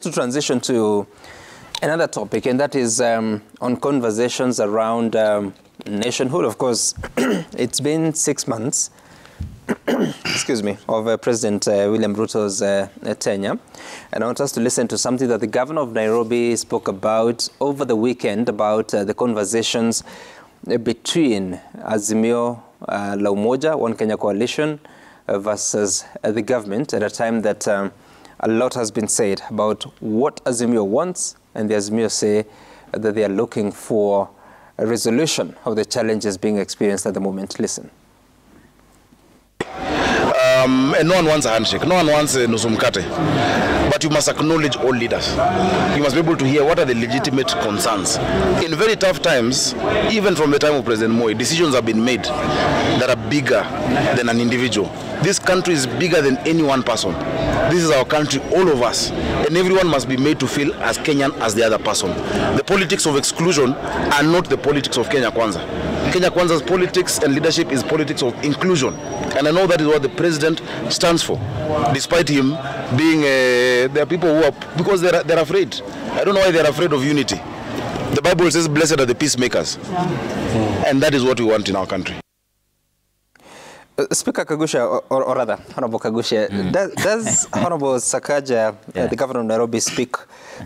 to transition to another topic, and that is on conversations around nationhood. Of course, it's been 6 months, excuse me, of President William Ruto's tenure. And I want us to listen to something that the governor of Nairobi spoke about over the weekend about the conversations between Azimio La Umoja, One Kenya Coalition, versus the government at a time that a lot has been said about what Azimio wants, and the Azimio say that they are looking for a resolution of the challenges being experienced at the moment. Listen. And no one wants a handshake, no one wants a nusumkate. But you must acknowledge all leaders. You must be able to hear what are the legitimate concerns. In very tough times, even from the time of President Moi, decisions have been made that are bigger than an individual. This country is bigger than any one person. This is our country, all of us. And everyone must be made to feel as Kenyan as the other person. The politics of exclusion are not the politics of Kenya Kwanza. Kenya Kwanza's politics and leadership is politics of inclusion. And I know that is what the president stands for. Despite him being, there are people who are, because they're afraid. I don't know why they're afraid of unity. The Bible says, blessed are the peacemakers. And that is what we want in our country. Speaker Kagusha, or rather, Honorable Kagusha, does Honorable Sakaja, the governor of Nairobi, speak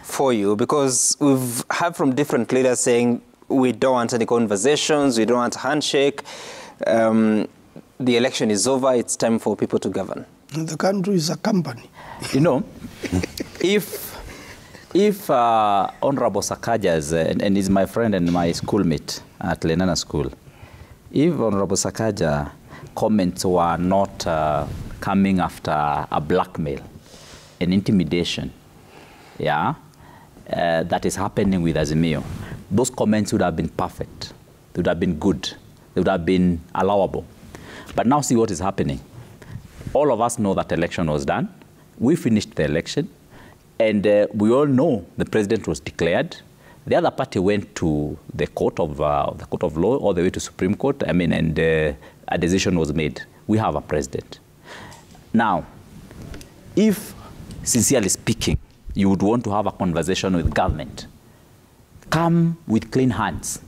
for you? Because we've heard from different leaders saying we don't want any conversations, we don't want a handshake, the election is over, it's time for people to govern. The country is a company. You know, if Honorable Sakaja, and he's my friend and my schoolmate at Lenana School, if Honorable Sakaja comments were not coming after a blackmail, an intimidation, that is happening with Azimio, those comments would have been perfect. They would have been good. They would have been allowable. But now see what is happening. All of us know that election was done. We finished the election, and we all know the president was declared. The other party went to the court of law, all the way to Supreme Court. I mean, and a decision was made. We have a president. Now, if, sincerely speaking, you would want to have a conversation with government, come with clean hands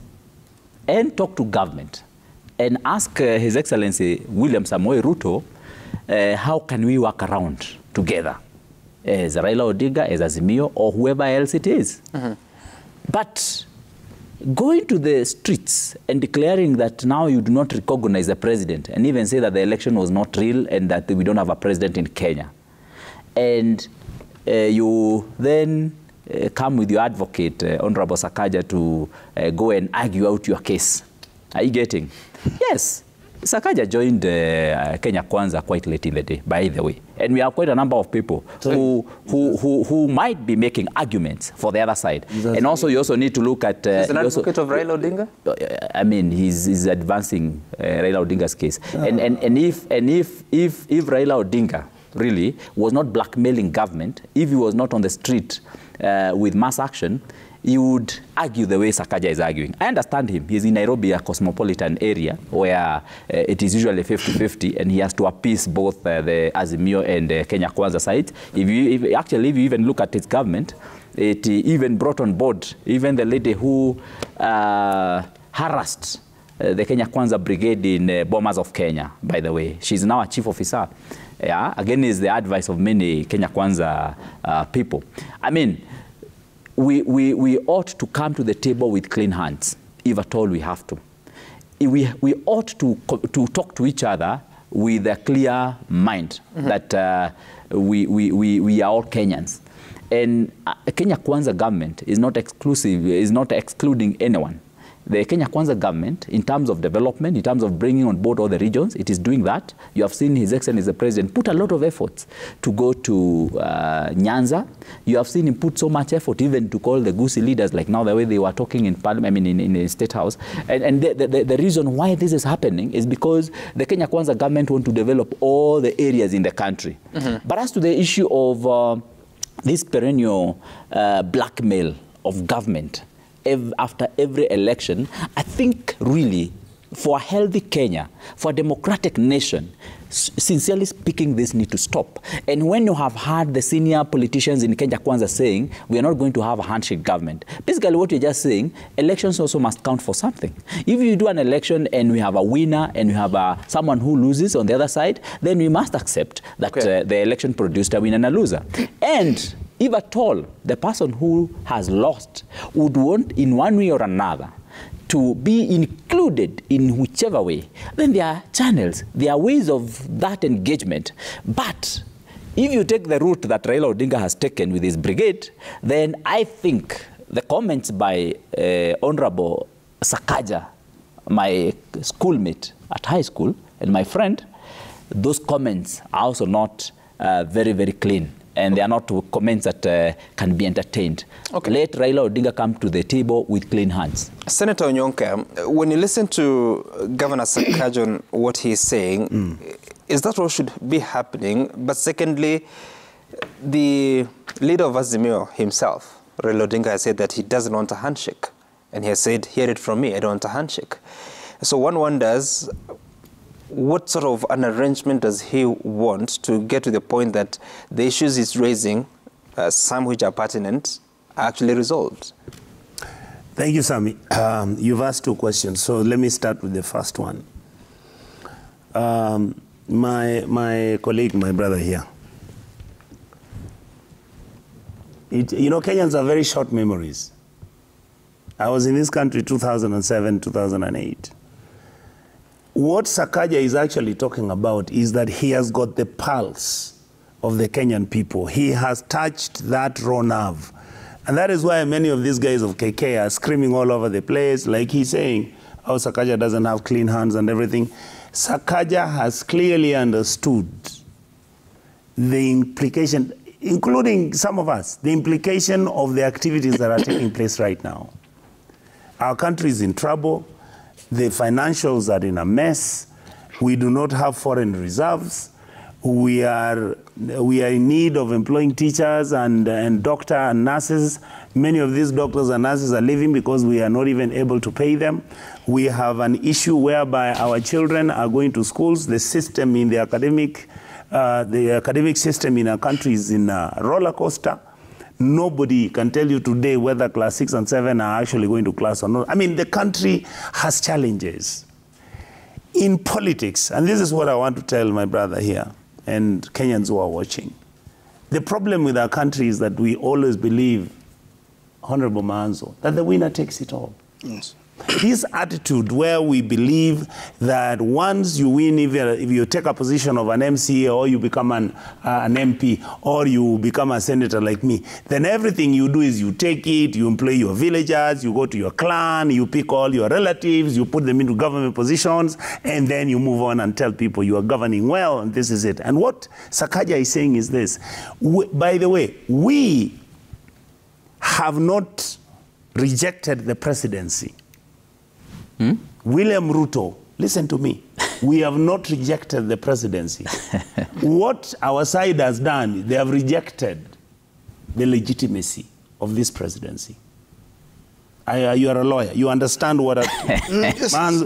and talk to government and ask His Excellency William Samoei Ruto, how can we work around together as Raila Odinga, as Azimio, or whoever else it is. But going to the streets and declaring that now you do not recognize the president and even say that the election was not real and that we don't have a president in Kenya, and you then come with your advocate, Honorable Sakaja, to go and argue out your case. Are you getting? Yes. Sakaja joined Kenya Kwanza quite late in the day, by the way. And we have quite a number of people who might be making arguments for the other side. And also, you also need to look at... He's an advocate of Raila Odinga? I mean, he's advancing Raila Odinga's case. And if Raila Odinga really was not blackmailing government, if he was not on the street with mass action, you would argue the way Sakaja is arguing. I understand him. He's in Nairobi, a cosmopolitan area, where it is usually 50-50, and he has to appease both the Azimio and Kenya Kwanza sides. If you even look at his government, it even brought on board even the lady who harassed the Kenya Kwanza brigade in Bomas of Kenya, by the way. She's now a chief officer. Again, is the advice of many Kenya Kwanza people. I mean, we ought to come to the table with clean hands, if at all we have to. We ought to talk to each other with a clear mind that we are all Kenyans. And Kenya Kwanza government is not exclusive, is not excluding anyone. The Kenya Kwanza government, in terms of development, in terms of bringing on board all the regions, it is doing that. You have seen His Excellency the President put a lot of efforts to go to Nyanza. You have seen him put so much effort even to call the Gusii leaders, like now the way they were talking in Parliament, I mean in the State House. And the reason why this is happening is because the Kenya Kwanza government want to develop all the areas in the country. But as to the issue of this perennial blackmail of government, after every election, I think really for a healthy Kenya, for a democratic nation, sincerely speaking, this need to stop. And when you have had the senior politicians in Kenya Kwanza saying, we are not going to have a handshake government, basically what you're just saying, elections also must count for something. If you do an election and we have a winner and we have someone who loses on the other side, then we must accept that the election produced a winner and a loser. And if at all the person who has lost would want in one way or another to be included in whichever way, then there are channels, there are ways of that engagement. But if you take the route that Raila Odinga has taken with his brigade, then I think the comments by Honorable Sakaja, my schoolmate at high school and my friend, those comments are also not very, very clean. And they are not comments that can be entertained. Okay. Let Raila Odinga come to the table with clean hands. Senator Onyonka, when you listen to Governor Sakaja, what he's saying, is that what should be happening? But secondly, the leader of Azimio himself, Raila Odinga, has said that he doesn't want a handshake. And he has said, hear it from me, I don't want a handshake. So one wonders, what sort of an arrangement does he want to get to the point that the issues he's raising, some which are pertinent, are actually resolved? Thank you, Sami. You've asked two questions, so let me start with the first one. My colleague, my brother here, you know, Kenyans have very short memories. I was in this country 2007, 2008. What Sakaja is actually talking about is that he has got the pulse of the Kenyan people. He has touched that raw nerve. And that is why many of these guys of KK are screaming all over the place, like he's saying, oh, Sakaja doesn't have clean hands and everything. Sakaja has clearly understood the implication, including some of us, the implication of the activities that are taking place right now. Our country is in trouble. The financials are in a mess. We do not have foreign reserves. We are in need of employing teachers and doctors and nurses. Many of these doctors and nurses are leaving because we are not even able to pay them. We have an issue whereby our children are going to schools. The system in the academic system in our country is in a roller coaster. Nobody can tell you today whether class 6 and 7 are actually going to class or not. I mean, the country has challenges. In politics, and this is what I want to tell my brother here and Kenyans who are watching, the problem with our country is that we always believe, Honorable Manzo, that the winner takes it all. Yes. This attitude where we believe that once you win, if you take a position of an MCA or you become an MP or you become a senator like me, then everything you do is you take it, you employ your villagers, you go to your clan, you pick all your relatives, you put them into government positions, and then you move on and tell people you are governing well, and this is it. And what Sakaja is saying is this. By the way, we have not rejected the presidency. William Ruto, listen to me. We have not rejected the presidency. What our side has done, they have rejected the legitimacy of this presidency. You are a lawyer. You understand what I'm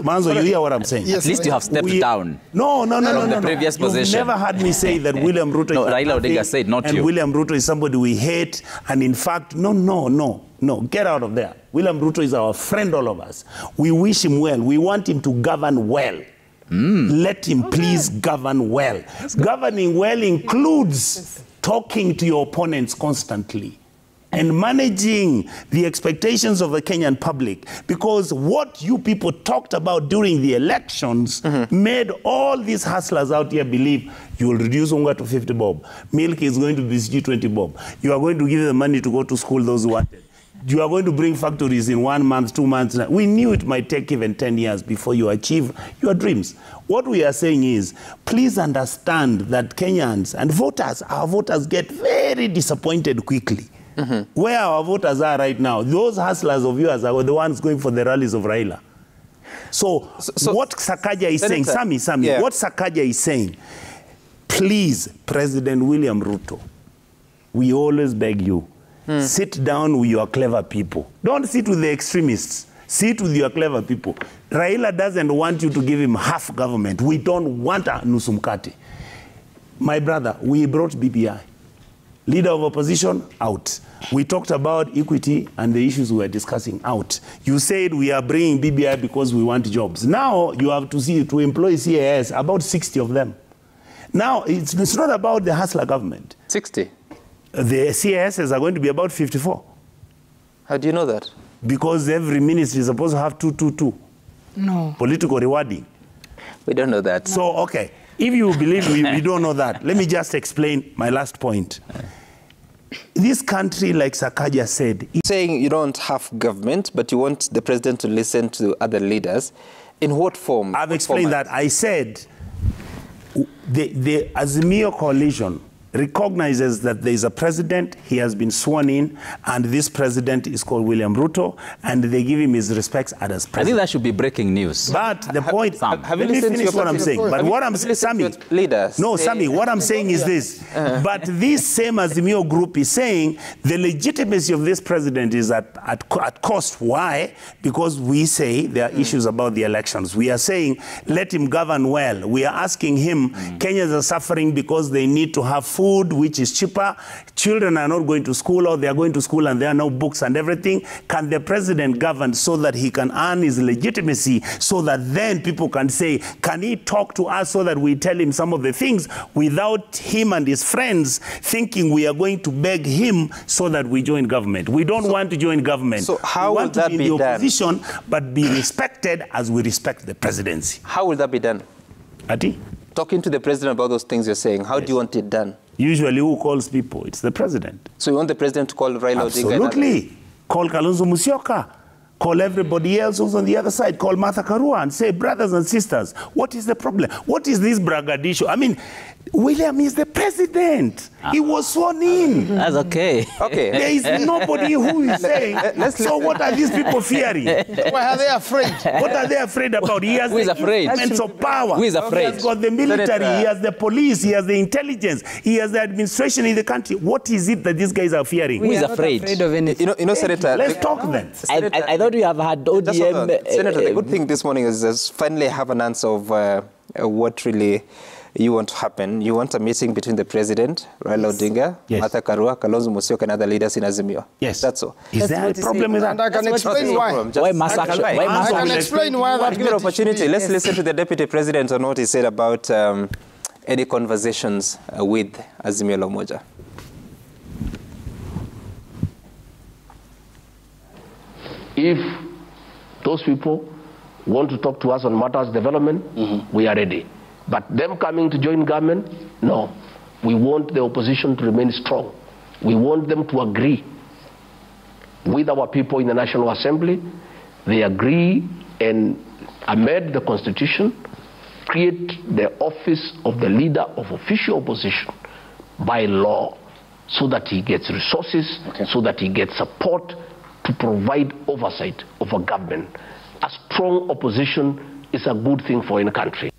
Manzo, you hear what I'm saying? Yes, at least you have stepped down. No. The previous position. You've never heard me say that William Ruto no, Raila Odinga said, not you. And William Ruto is somebody we hate. And in fact, no. Get out of there. William Ruto is our friend, all of us. We wish him well. We want him to govern well. Let him please govern well. Governing well includes talking to your opponents constantly and managing the expectations of the Kenyan public, because what you people talked about during the elections made all these hustlers out here believe you will reduce unga to 50 bob. Milk is going to be 20 bob. You are going to give them money to go to school, those who wanted. You are going to bring factories in 1 month, 2 months. We knew it might take even 10 years before you achieve your dreams. What we are saying is, please understand that Kenyans and voters, our voters get very disappointed quickly. Where our voters are right now, those hustlers of yours are the ones going for the rallies of Raila. So what Sakaja is saying, Sami, what Sakaja is saying, please, President William Ruto, we always beg you, sit down with your clever people. Don't sit with the extremists. Sit with your clever people. Raila doesn't want you to give him half government. We don't want a nusu mkate. My brother, we brought BBI. Leader of opposition, out. We talked about equity and the issues we were discussing, out. You said we are bringing BBI because we want jobs. Now you have to employ CAS, about 60 of them. Now it's not about the hustler government. 60? The CASs are going to be about 54. How do you know that? Because every ministry is supposed to have 222. No. Political rewarding. We don't know that. So, okay, if you believe we don't know that, let me just explain my last point. This country, like Sakaja said... Saying you don't have government, but you want the president to listen to other leaders. In what form? I've explained that. I said the Azimio coalition recognizes that there is a president, he has been sworn in, and this president is called William Ruto, and they give him his respects as president. I think that should be breaking news. But the point, have you let me listened to finish your what I'm saying. But what I'm saying, Sammy, leaders? no, Sammy, what I'm saying is this. But this same Azimio group is saying the legitimacy of this president is at cost. Why? Because we say there are issues about the elections. We are saying let him govern well. We are asking him, Kenyans are suffering because they need to have food, which is cheaper. Children are not going to school, or they are going to school and there are no books and everything. Can the president govern so that he can earn his legitimacy, so that then people can say, can he talk to us so that we tell him some of the things without him and his friends thinking we are going to beg him so that we join government? We don't want to join government. So how we will that be done? We want to be in the opposition, but be respected as we respect the presidency. How will that be done? Ati? Talking to the president about those things you're saying, how do you want it done? Usually who calls people? It's the president. So you want the president to call Raila Odinga? Absolutely. Call Kalonzo Musyoka. Call everybody else who's on the other side. Call Martha Karua and say, brothers and sisters, what is the problem? What is this braggadocio? I mean, William is the president. He was sworn in. That's okay. Okay. There is nobody who is saying, so what are these people fearing? Why are they afraid? What are they afraid about? He has Who is the afraid? instruments of power. Who is afraid? He has got the military, Senator, he has the police, he has the intelligence, he has the administration in the country. What is it that these guys are fearing? Who is We are not afraid? of anything. You know, Senator... Let's talk then. I thought you have had Just hold ODM... on. Senator, the good thing this morning is finally have an answer of what really you want to happen. You want a meeting between the president, Raila Odinga, Yes. Martha Karua, Kalonzo Musyoka, and other leaders in Azimio. Yes. That's all. Is there a problem with And I that? can explain why. Why mass action? Why mass I can action? explain why that Give an meeting opportunity. should be- Let's yes. listen to the deputy president on what he said about any conversations with Azimio la Umoja. If those people want to talk to us on matters development, we are ready. But them coming to join government, no. We want the opposition to remain strong. We want them to agree with our people in the National Assembly. They agree and amend the Constitution, create the office of the leader of official opposition by law, so that he gets resources, so that he gets support to provide oversight of a government. A strong opposition is a good thing for any country.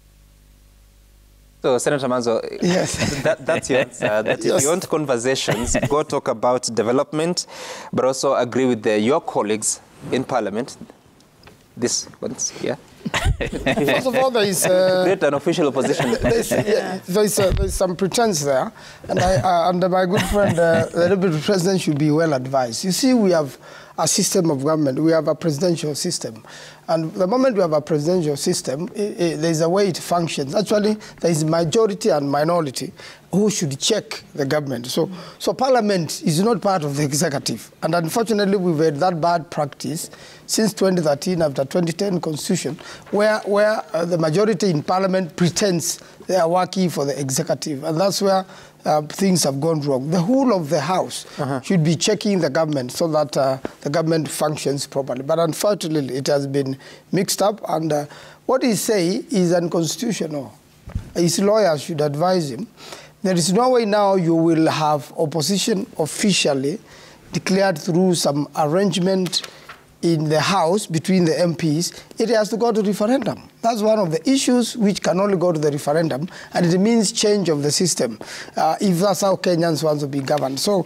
So, Senator Manzo, Yes. that's your answer. That if you want conversations, go talk about development, but also agree with your colleagues in Parliament. This one's, yeah? First of all, there is Create an official opposition. there's some pretense there, and and my good friend, the deputy president, should be well advised. You see, we have a system of government. We have a presidential system, and the moment we have a presidential system, there's a way it functions. Actually, there is majority and minority who should check the government. So Parliament is not part of the executive, and unfortunately, we've had that bad practice since 2013 after 2010 Constitution, where the majority in Parliament pretends they are working for the executive, and that's where things have gone wrong. The whole of the House should be checking the government so that the government functions properly. But unfortunately, it has been mixed up, and what he say is unconstitutional. His lawyers should advise him. There is no way now you will have opposition officially declared through some arrangement in the House between the MPs, it has to go to referendum. That's one of the issues which can only go to the referendum, and it means change of the system, if that's how Kenyans want to be governed. So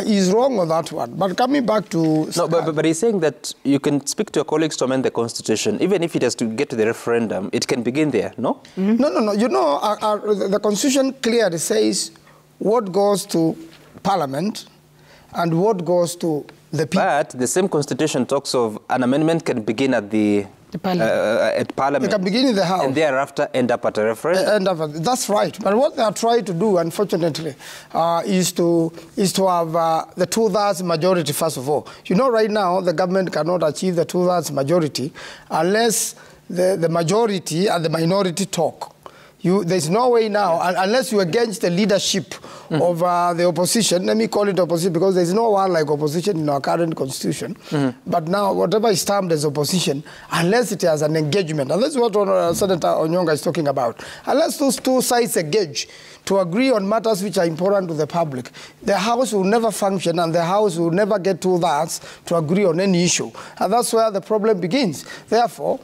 he's wrong on that one. But coming back to... No, but he's saying that you can speak to your colleagues to amend the constitution. Even if it has to get to the referendum, it can begin there, no? No, no, no. You know, the constitution clearly says what goes to parliament and what goes to the people. But the same constitution talks of an amendment can begin at parliament. It can begin in the House. And thereafter end up at a referendum. That's right. But what they are trying to do, unfortunately, is to have the 2/3 majority, first of all. You know, right now, the government cannot achieve the 2/3 majority unless the majority and the minority talk. There's no way now, unless you're against the leadership of the opposition. Let me call it opposition because there's no one like opposition in our current constitution. But now, whatever is termed as opposition, unless it has an engagement, and that's what Senator Onyonga is talking about, unless those two sides engage to agree on matters which are important to the public, the House will never function and the House will never get 2/3 to agree on any issue. And that's where the problem begins. Therefore,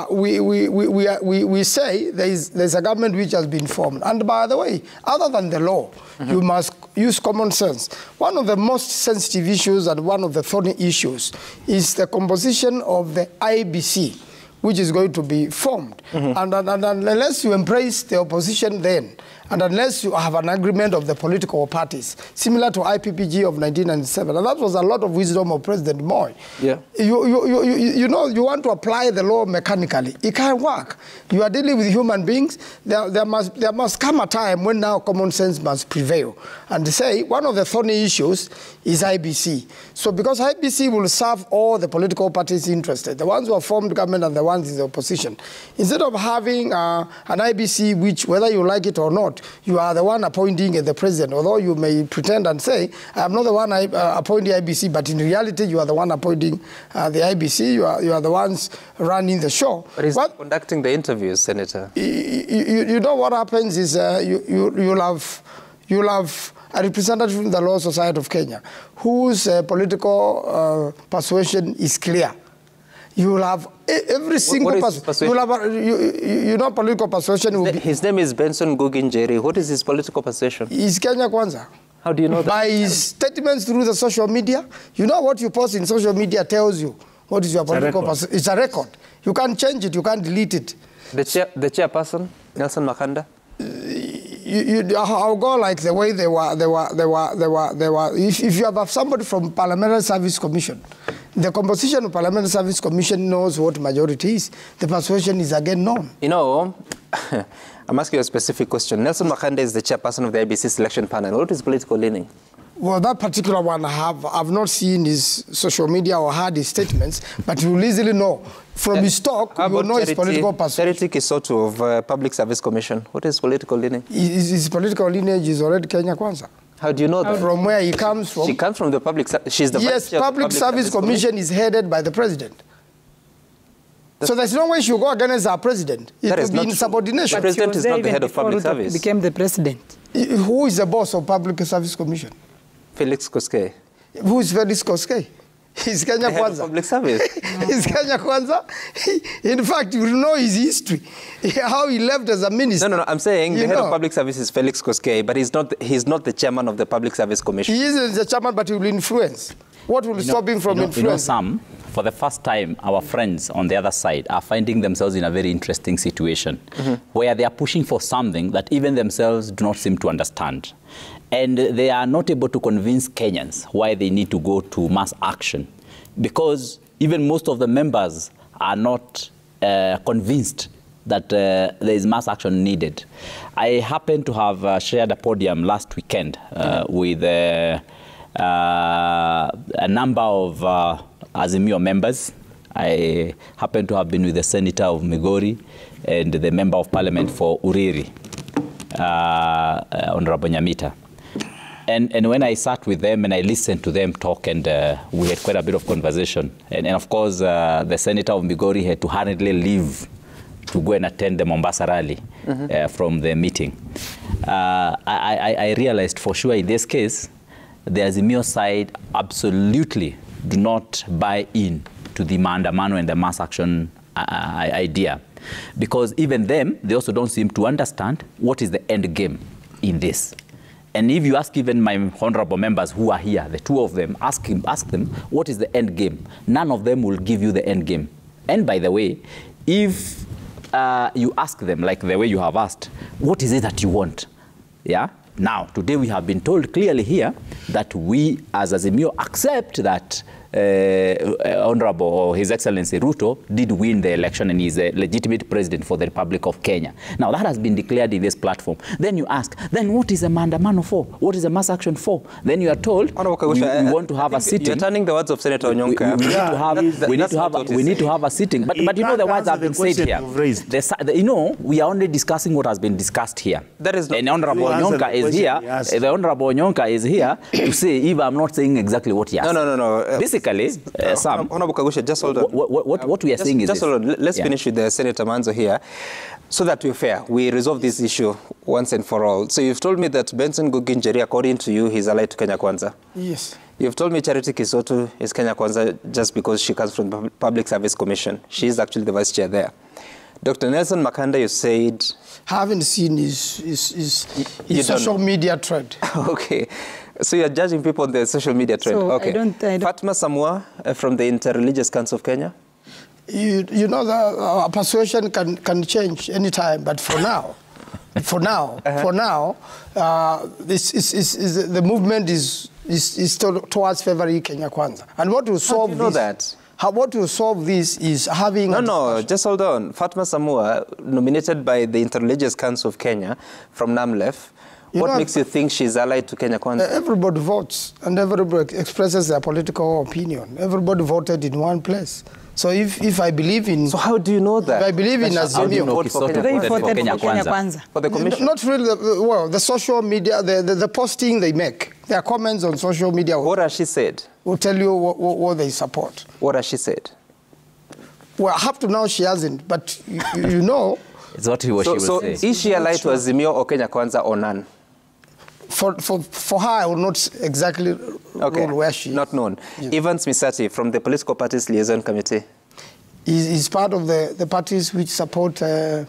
we say there's a government which has been formed. And by the way, other than the law, you must use common sense. One of the most sensitive issues and one of the thorny issues is the composition of the IBC, which is going to be formed. And unless you embrace the opposition then, and unless you have an agreement of the political parties, similar to IPPG of 1997, and that was a lot of wisdom of President Moi. Yeah. You know, you want to apply the law mechanically. It can't work. You are dealing with human beings. There must come a time when now common sense must prevail. And to say one of the thorny issues is IBC. So because IBC will serve all the political parties interested, the ones who have formed government and the ones in the opposition, instead of having an IBC which, whether you like it or not, you are the one appointing the president, although you may pretend and say, I'm not the one appointing IBC, but in reality, you are the one appointing the IBC, you are the ones running the show. But he's conducting the interviews, Senator. You know what happens is you'll have a representative from the Law Society of Kenya whose political persuasion is clear. You will have every single person. You will have you know, political persuasion will be. His name is Benson Guginjeri. What is his political persuasion? He's Kenya Kwanza. How do you know that? By his statements through the social media. You know what you post in social media tells you what is your political persuasion. It's a record. You can't change it. You can't delete it. The chairperson, Nelson Makanda. I'll go like the way they were. If you have somebody from Parliamentary Service Commission, the composition of Parliamentary Service Commission knows what majority is. The persuasion is again known. You know, I'm asking you a specific question. Nelson Makanda is the chairperson of the IBC selection panel. What is his political leaning? Well, that particular one I've not seen his social media or heard his statements, but you will easily know. From his talk, you will know his political persuasion. Charity Kisoto of Public Service Commission. What is political leaning? His political lineage is already Kenya Kwanza. How do you know that? From where he comes from. She comes from the public. She's the yes, Public Service Commission is headed by the president. So there's no way she'll go against our president. It will be in subordination. The president is not the head of public service. Became the president. Who is the boss of Public Service Commission? Felix Koskei. Who is Felix Koskei? He's Kenya Kwanza. Public service. He's Kenya Kwanza. In fact, you know his history, how he left as a minister. No, I'm saying the head of public service is Felix Koskei, but he's not the chairman of the Public Service Commission. He isn't the chairman, but he will influence. What will stop him from influencing? You know, Sam, for the first time, our friends on the other side are finding themselves in a very interesting situation where they are pushing for something that even themselves do not seem to understand. And they are not able to convince Kenyans why they need to go to mass action, because even most of the members are not convinced that there is mass action needed. I happened to have shared a podium last weekend with a number of Azimio members. I happened to have been with the Senator of Migori and the Member of Parliament for Uriri, Honorable Nyamita. And when I sat with them and I listened to them talk, and we had quite a bit of conversation. And of course, the Senator of Migori had to hurriedly leave to go and attend the Mombasa rally from the meeting. I realized for sure in this case, the Azimio side absolutely do not buy in to the maandamano and the mass action idea. Because even them, they also don't seem to understand what is the end game in this. And if you ask even my honorable members who are here, the two of them, ask them, what is the end game? None of them will give you the end game. And by the way, if you ask them, like the way you have asked, what is it that you want? Yeah? Now, today we have been told clearly here that we as Azimio accept that Honorable or His Excellency Ruto did win the election and is a legitimate president for the Republic of Kenya. Now that has been declared in this platform. Then you ask, then what is a maandamano for? What is a mass action for? Then you are told we want to have a sitting. You're turning the words of Senator Onyonka. We need to have a sitting. But you know the words have been said here. You know, we are only discussing what has been discussed here. That is not. And Honorable Onyonka is here. The Honorable Onyonka is here to say if I'm not saying exactly what he asked. No. Basically, Sam, Honorable Kagusha, just hold on. What we are saying is just hold on. Let's finish with the Senator Manzo here, so that we're fair. We resolve this issue once and for all. So you've told me that Benson Guginjeri, according to you, he's allied to Kenya Kwanza. Yes. You've told me Charity Kisotu is Kenya Kwanza just because she comes from the Public Service Commission. She is actually the vice chair there. Dr. Nelson Makanda, you said... Haven't seen his social media thread. Okay. So you're judging people on the social media trend. So okay. I don't... Fatma Samua from the Interreligious Council of Kenya. You know, the persuasion can change anytime, but for now, the movement is towards favoring Kenya Kwanza. And what will solve How do you know that? What will solve this is having... No, just hold on. Fatma Samua, nominated by the Interreligious Council of Kenya from NAMLEF, what makes you think she's allied to Kenya Kwanza? Everybody votes and everybody expresses their political opinion. Everybody voted in one place. So if I believe in... So how do you know that? If I believe in Azimio... Vote for Kenya Kwanza. For the commission? Not really, well, the social media, the posting they make, their comments on social media... What has she said? Will tell you what they support. What has she said? Well, up to now she hasn't, but you know... It's what she will say. So is she allied to Azimio or Kenya Kwanza or none? For her, I will not exactly know where she is. Not known. Yes. Evans Misati from the Political Parties Liaison Committee. He's part of the parties which support the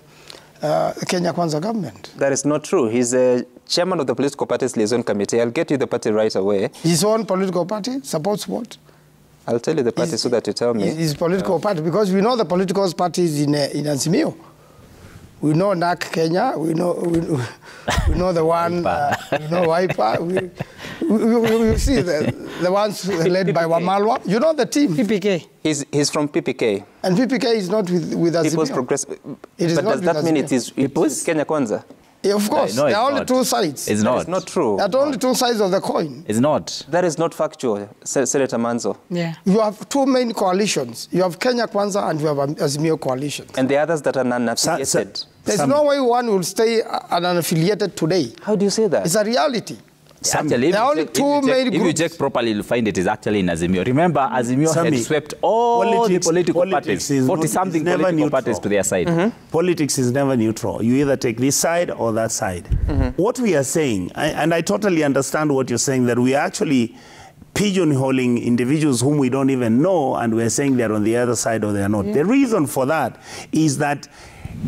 Kenya Kwanza government. That is not true. He's a chairman of the Political Parties Liaison Committee. I'll get you the party right away. His own political party supports what? I'll tell you the party so that you tell me. His political party, because we know the political parties in Azimio. We know NAC Kenya, we know the one, we know Wiper, we see the ones led by Wamalwa. You know the team. PPK. He's from PPK. And PPK is not with Azimio. People's Progressive. But does that mean it is Kenya Kwanza? Yeah, of course. No, there are only two sides. It's not. That is not true. There are only two sides of the coin. It's not. That is not factual, Senator Manzo. Yeah. You have two main coalitions. You have Kenya Kwanza and you have Azimio coalitions. And the others that are non-affiliated. There's no way one will stay unaffiliated today. How do you say that? It's a reality. Actually, if you check properly, you'll find it is actually in Azimio. Remember, Azimio had swept all the political parties, 40-something political parties to their side. Mm-hmm. Politics is never neutral. You either take this side or that side. Mm-hmm. What we are saying, and I totally understand what you're saying, that we are actually pigeonholing individuals whom we don't even know, and we're saying they're on the other side or they're not. Yeah. The reason for that is that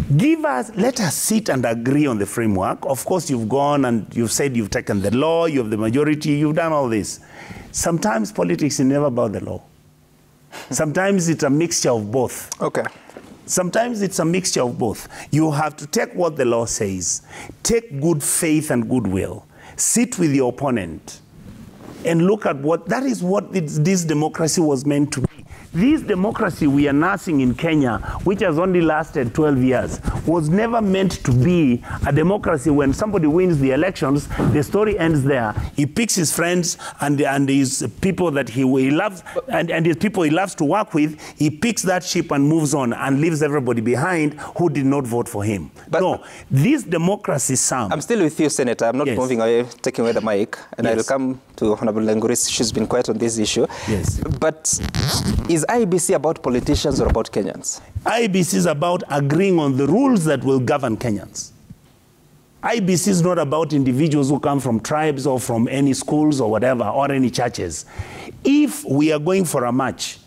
let us sit and agree on the framework. Of course, you've gone and you've said you've taken the law, you have the majority, you've done all this. Sometimes politics is never about the law. Sometimes it's a mixture of both. Okay. Sometimes it's a mixture of both. You have to take what the law says, take good faith and goodwill, sit with your opponent, and look at that is what this democracy was meant to be. This democracy we are nursing in Kenya, which has only lasted 12 years, was never meant to be a democracy. When somebody wins the elections, the story ends there. He picks his friends and his people that he loves, and his people he loves to work with. He picks that ship and moves on and leaves everybody behind who did not vote for him. But no, this democracy, Sam. I'm still with you, Senator. I'm not moving away, taking away the mic, and I will come to Honorable Lenguris. She's been quiet on this issue. Yes. But is IBC about politicians or about Kenyans? IBC is about agreeing on the rules that will govern Kenyans. IBC is not about individuals who come from tribes or from any schools or whatever, or any churches. If we are going for a match,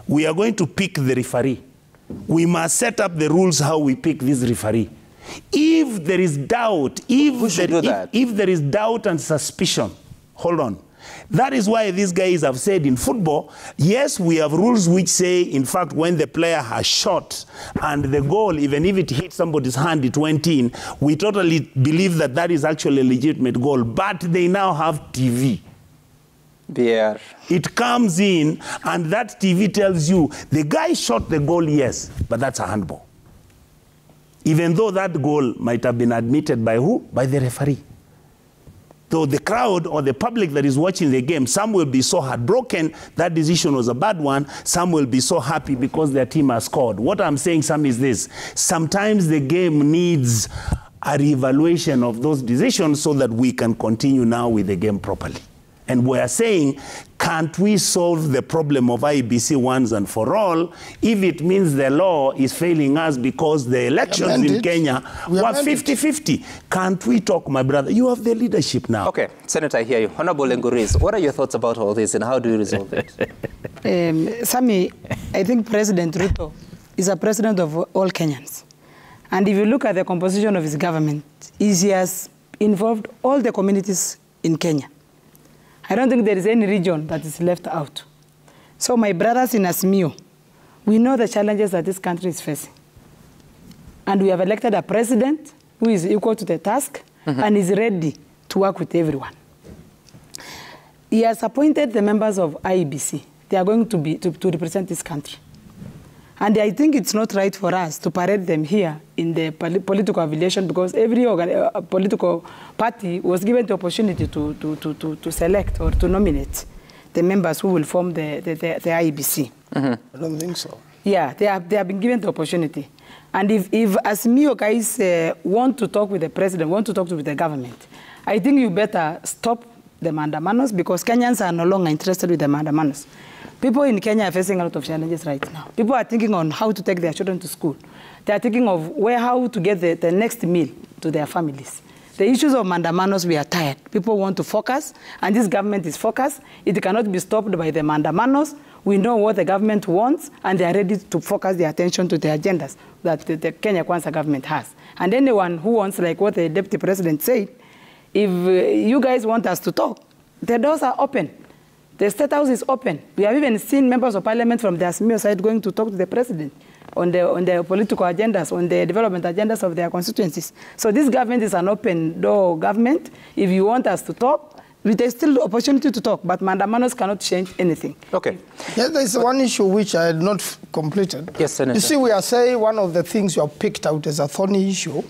we are going to pick the referee. We must set up the rules how we pick this referee. If there is doubt, if there is doubt and suspicion, hold on. That is why these guys have said in football, yes, we have rules which say, in fact, when the player has shot and the goal, even if it hits somebody's hand, it went in, we totally believe that that is actually a legitimate goal. But they now have TV. Yeah. It comes in and that TV tells you, the guy shot the goal, yes, but that's a handball. Even though that goal might have been admitted by who? By the referee. So the crowd or the public that is watching the game, some will be so heartbroken that decision was a bad one. Some will be so happy because their team has scored. What I'm saying, Sam, is this. Sometimes the game needs a reevaluation of those decisions so that we can continue now with the game properly. And we are saying, can't we solve the problem of IEBC once and for all if it means the law is failing us because the elections in Kenya were 50-50? Can't we talk, my brother? You have the leadership now. Okay, Senator, I hear you. Honorable Nguriz, what are your thoughts about all this and how do you resolve it? Sami, I think President Ruto is a president of all Kenyans. And if you look at the composition of his government, he has involved all the communities in Kenya. I don't think there is any region that is left out. So my brothers in Azimio, we know the challenges that this country is facing. And we have elected a president who is equal to the task and is ready to work with everyone. He has appointed the members of IEBC. They are going to represent this country. And I think it's not right for us to parade them here in the political affiliation because every political party was given the opportunity to select or to nominate the members who will form the IEBC. I don't think so. Yeah, they have been given the opportunity. And if Azimio guys want to talk with the president, want to talk with the government, I think you better stop the mandamanos because Kenyans are no longer interested with the mandamanos. People in Kenya are facing a lot of challenges right now. People are thinking on how to take their children to school. They are thinking of how to get the next meal to their families. The issues of mandamanos, we are tired. People want to focus, and this government is focused. It cannot be stopped by the mandamanos. We know what the government wants, and they are ready to focus their attention to the agendas that the Kenya Kwanza government has. And anyone who wants, like what the Deputy President said, if you guys want us to talk, the doors are open. The State House is open. We have even seen members of parliament from the Azimio side going to talk to the president on the political agendas, on the development agendas of their constituencies. So this government is an open door government. If you want us to talk, there's still opportunity to talk, but mandamanos cannot change anything. Okay. Yeah, there's one issue which I had not completed. Yes, Senator. You see, we are saying one of the things you have picked out as a thorny issue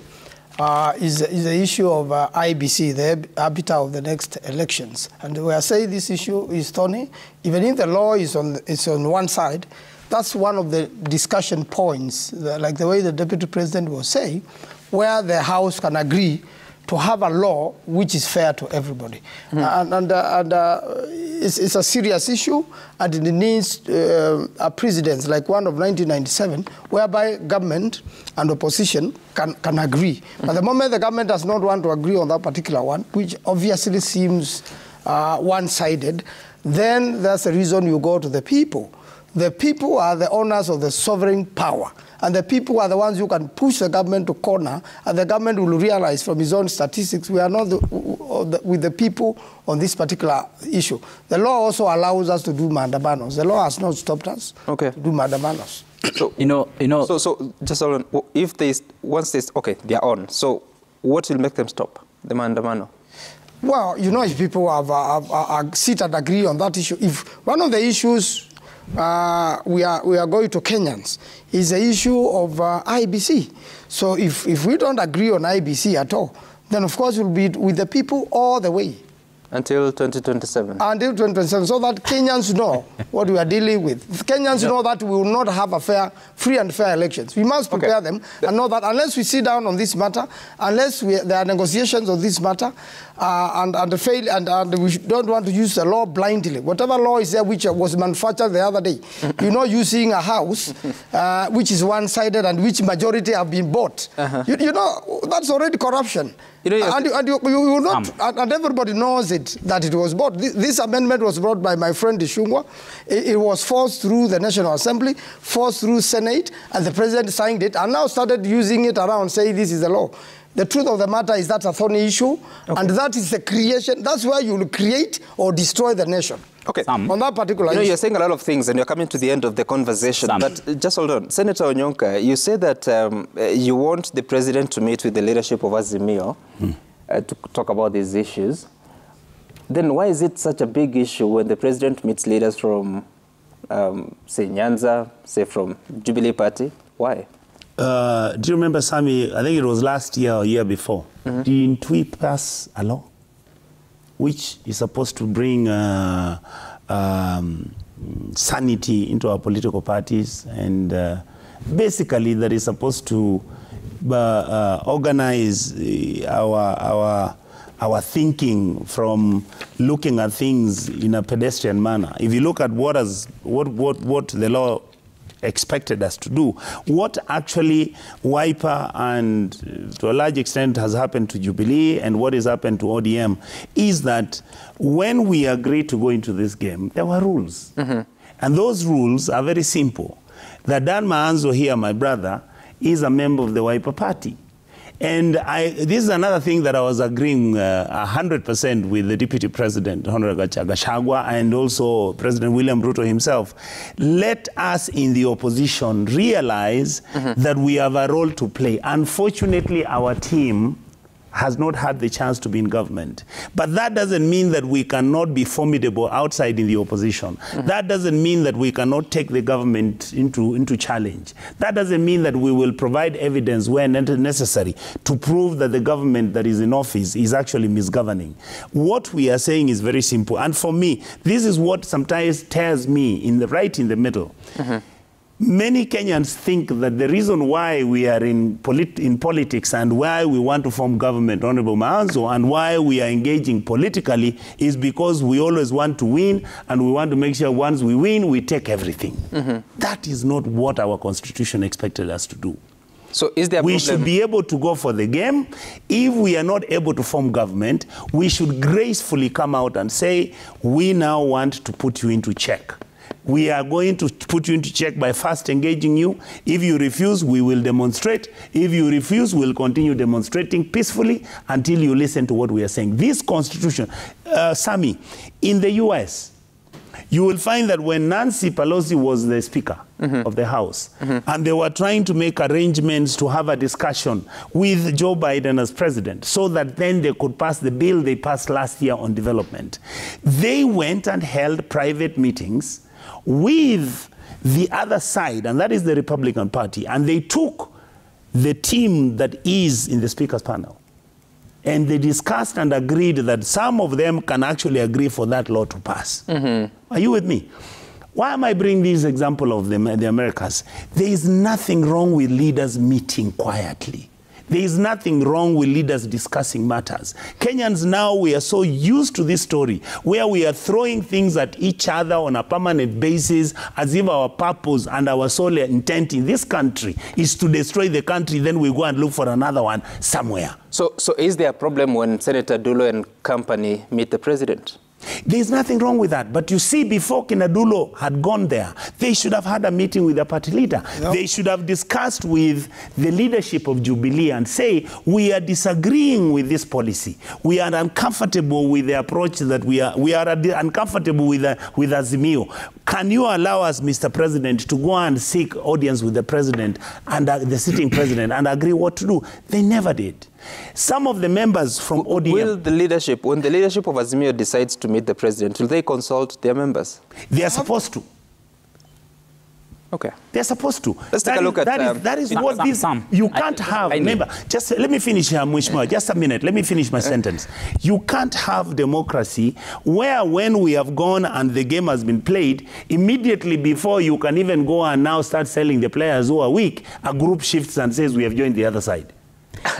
is the issue of IBC, the habitat of the next elections. And we are saying this issue is thorny. Even if the law is on one side, that's one of the discussion points, like the way the Deputy President was saying, where the House can agree to have a law which is fair to everybody. It's a serious issue, and it needs a precedent like one of 1997, whereby government and opposition can agree. But the moment the government does not want to agree on that particular one, which obviously seems one-sided, then that's the reason you go to the people. The people are the owners of the sovereign power. And the people are the ones who can push the government to corner, and the government will realize from its own statistics we are not with the people on this particular issue. The law also allows us to do mandamanos. The law has not stopped us to do mandamanos. So, So just hold on. If once they are on. So what will make them stop the mandamano? Well, if people sit and agree on that issue, if one of the issues we are going to Kenyans is the issue of IBC. So if we don't agree on IBC at all, then of course we'll be with the people all the way. Until 2027. Until 2027, so that Kenyans know what we are dealing with. Kenyans know that we will not have free and fair elections. We must prepare them and know that unless we sit down on this matter, unless there are negotiations on this matter, and we don't want to use the law blindly. Whatever law is there which was manufactured the other day, using a house which is one-sided and which majority have been bought. That's already corruption. You know, and you will not, and everybody knows it, that it was brought. This amendment was brought by my friend Ishungwa. It was forced through the National Assembly, forced through Senate, and the president signed it, and now started using it around, saying this is the law. The truth of the matter is that's a thorny issue, and that is the creation, that's where you will create or destroy the nation. Okay. On that particular issue. You're saying a lot of things, and you're coming to the end of the conversation. But just hold on. Senator Onyonka, you said that you want the president to meet with the leadership of Azimio to talk about these issues. Then why is it such a big issue when the president meets leaders from, say, Nyanza, say, from Jubilee Party? Why? Do you remember, Sami, I think it was last year or year before, didn't we pass a law which is supposed to bring sanity into our political parties, and basically that is supposed to organize our thinking from looking at things in a pedestrian manner. If you look at what the law expected us to do, what actually Wiper and to a large extent has happened to Jubilee and what has happened to ODM is that when we agreed to go into this game, there were rules. And those rules are very simple. That Dan Maanzo here, my brother, is a member of the Wiper Party. And this is another thing that I was agreeing 100% with the Deputy President, Honorable Gachagua, and also President William Ruto himself. Let us in the opposition realize that we have a role to play. Unfortunately, our team has not had the chance to be in government. But that doesn't mean that we cannot be formidable outside in the opposition. That doesn't mean that we cannot take the government into challenge. That doesn't mean that we will provide evidence where necessary to prove that the government that is in office is actually misgoverning. What we are saying is very simple. And for me, this is what sometimes tears me right in the middle. Many Kenyans think that the reason why we are in politics and why we want to form government, Honorable Maanzo, and why we are engaging politically is because we always want to win, and we want to make sure once we win, we take everything. That is not what our constitution expected us to do. So is there a problem? We should be able to go for the game. If we are not able to form government, we should gracefully come out and say, we now want to put you into check. We are going to put you into check by first engaging you. If you refuse, we will demonstrate. If you refuse, we'll continue demonstrating peacefully until you listen to what we are saying. This constitution, Sami, in the US, you will find that when Nancy Pelosi was the Speaker of the House, and they were trying to make arrangements to have a discussion with Joe Biden as president, so that then they could pass the bill they passed last year on development, they went and held private meetings with the other side, and that is the Republican Party, and they took the team that is in the Speaker's panel, and they discussed and agreed that some of them can actually agree for that law to pass. Are you with me? Why am I bringing this example of the Americas? There is nothing wrong with leaders meeting quietly. There is nothing wrong with leaders discussing matters. Kenyans now, we are so used to this story where we are throwing things at each other on a permanent basis as if our purpose and our sole intent in this country is to destroy the country, then we go and look for another one somewhere. So is there a problem when Senator Dulo and company meet the president? There's nothing wrong with that. But you see, before Kinadulo had gone there, they should have had a meeting with the party leader. Yep. They should have discussed with the leadership of Jubilee and say, we are disagreeing with this policy. We are uncomfortable with the approach that we are uncomfortable with Azimio. Can you allow us, Mr. President, to go and seek audience with the president and the sitting president and agree what to do? They never did. Some of the members from ODM... Will the leadership, when the leadership of Azimio decides to meet the president, will they consult their members? They are supposed to. Okay. They're supposed to. Let's take a look at... That is what this... You can't have... Remember, just let me finish, Mwishma, just a minute. Let me finish my sentence. You can't have democracy where when we have gone and the game has been played, immediately before you can even go and now start selling the players who are weak, a group shifts and says we have joined the other side.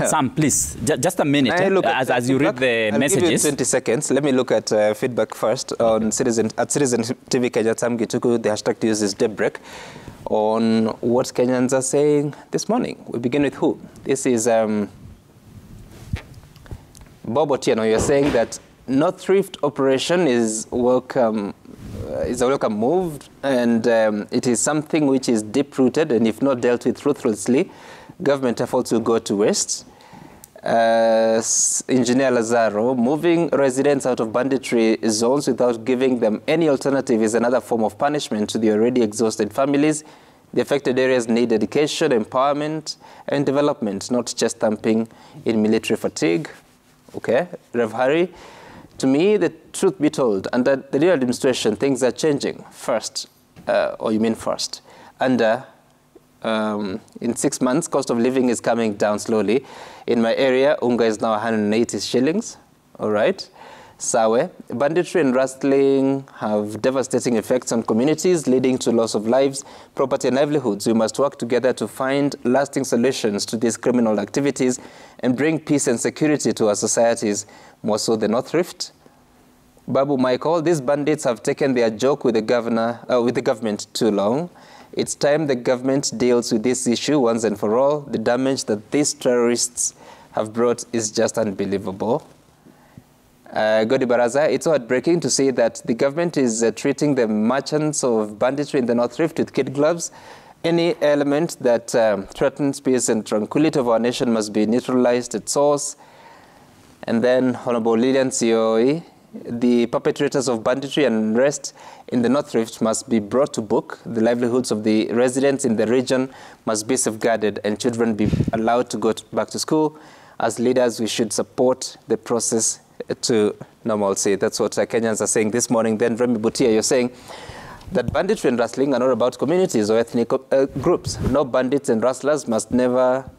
Sam, please, just a minute, as you read the messages. I'll give you 20 seconds. Let me look at feedback first on Citizen TV Kenya. Sam Gituku, the hashtag to use is daybreak, on what Kenyans are saying this morning. We begin with who? This is Bob Otieno, you're saying that no thrift operation is welcome, is a welcome move, and it is something which is deep-rooted, and if not dealt with ruthlessly, government efforts will go to waste. Engineer Lazaro, moving residents out of banditry zones without giving them any alternative is another form of punishment to the already exhausted families. The affected areas need education, empowerment, and development, not just thumping in military fatigue. Okay, Rev Harry, to me, the truth be told, under the new administration, things are changing first, or you mean first. In 6 months, cost of living is coming down slowly. In my area, unga is now 180 shillings, all right? Sawe, banditry and rustling have devastating effects on communities, leading to loss of lives, property and livelihoods. We must work together to find lasting solutions to these criminal activities and bring peace and security to our societies, more so the North Rift. Babu Michael, these bandits have taken their joke with the government too long. It's time the government deals with this issue once and for all. The damage that these terrorists have brought is just unbelievable. Godi Baraza, it's heartbreaking to see that the government is treating the merchants of banditry in the North Rift with kid gloves. Any element that threatens peace and tranquility of our nation must be neutralized at source. And then Honorable Lilian Sioi, the perpetrators of banditry and unrest in the North Rift must be brought to book. The livelihoods of the residents in the region must be safeguarded and children be allowed to go back to school. As leaders, we should support the process to normalcy. That's what Kenyans are saying this morning. Then Remy Butia, you're saying that banditry and rustling are not about communities or ethnic groups. No, bandits and rustlers must never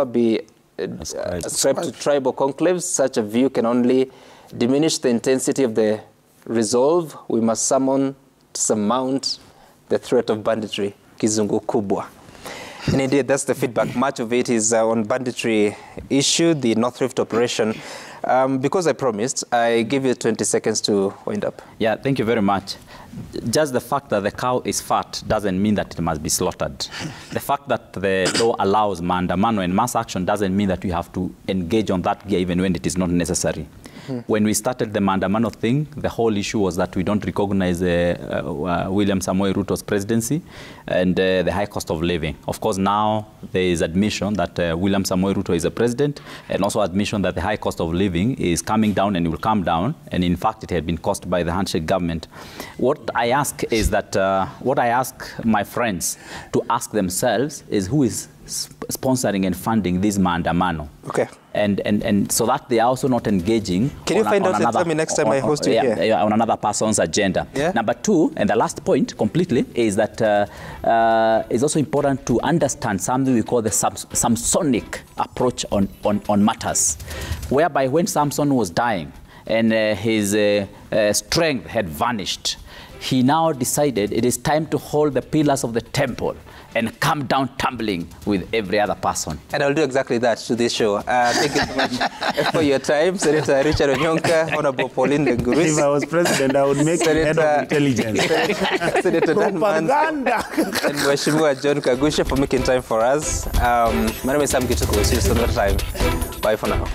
be ascribed to tribal conclaves. Such a view can only diminish the intensity of the resolve we must summon to surmount the threat of banditry. Kizungu kubwa. And indeed, that's the feedback. Much of it is on banditry issue, the North Rift operation. Because I promised, I give you 20 seconds to wind up. Yeah, thank you very much. Just the fact that the cow is fat doesn't mean that it must be slaughtered. The fact that the law allows maandamano and mass action doesn't mean that you have to engage on that gear even when it is not necessary. When we started the maandamano thing, the whole issue was that we don't recognize William Samoei Ruto's presidency and the high cost of living. Of course, now there is admission that William Samoei Ruto is a president, and also admission that the high cost of living is coming down and will come down. And in fact, it had been caused by the handshake government. What I ask is that, what I ask my friends to ask themselves is who is sponsoring and funding this maandamano. Okay. And so that they are also not engaging. Can you find out and tell me next time I host you here? On another person's agenda. Yeah. Number two, and the last point completely, is that it's also important to understand something we call the Samsonic approach on matters, whereby when Samson was dying and his strength had vanished, he now decided it is time to hold the pillars of the temple and come down tumbling with every other person. And I'll do exactly that to this show. Thank you so much for your time. Senator Richard Onyonka, Honorable Pauline Lengurusi. If I was president, I would make him head of intelligence. Senator Propaganda. And Mheshimiwa John Kagusha for making time for us. My name is Sam Kituku. We'll see you some other time. Bye for now.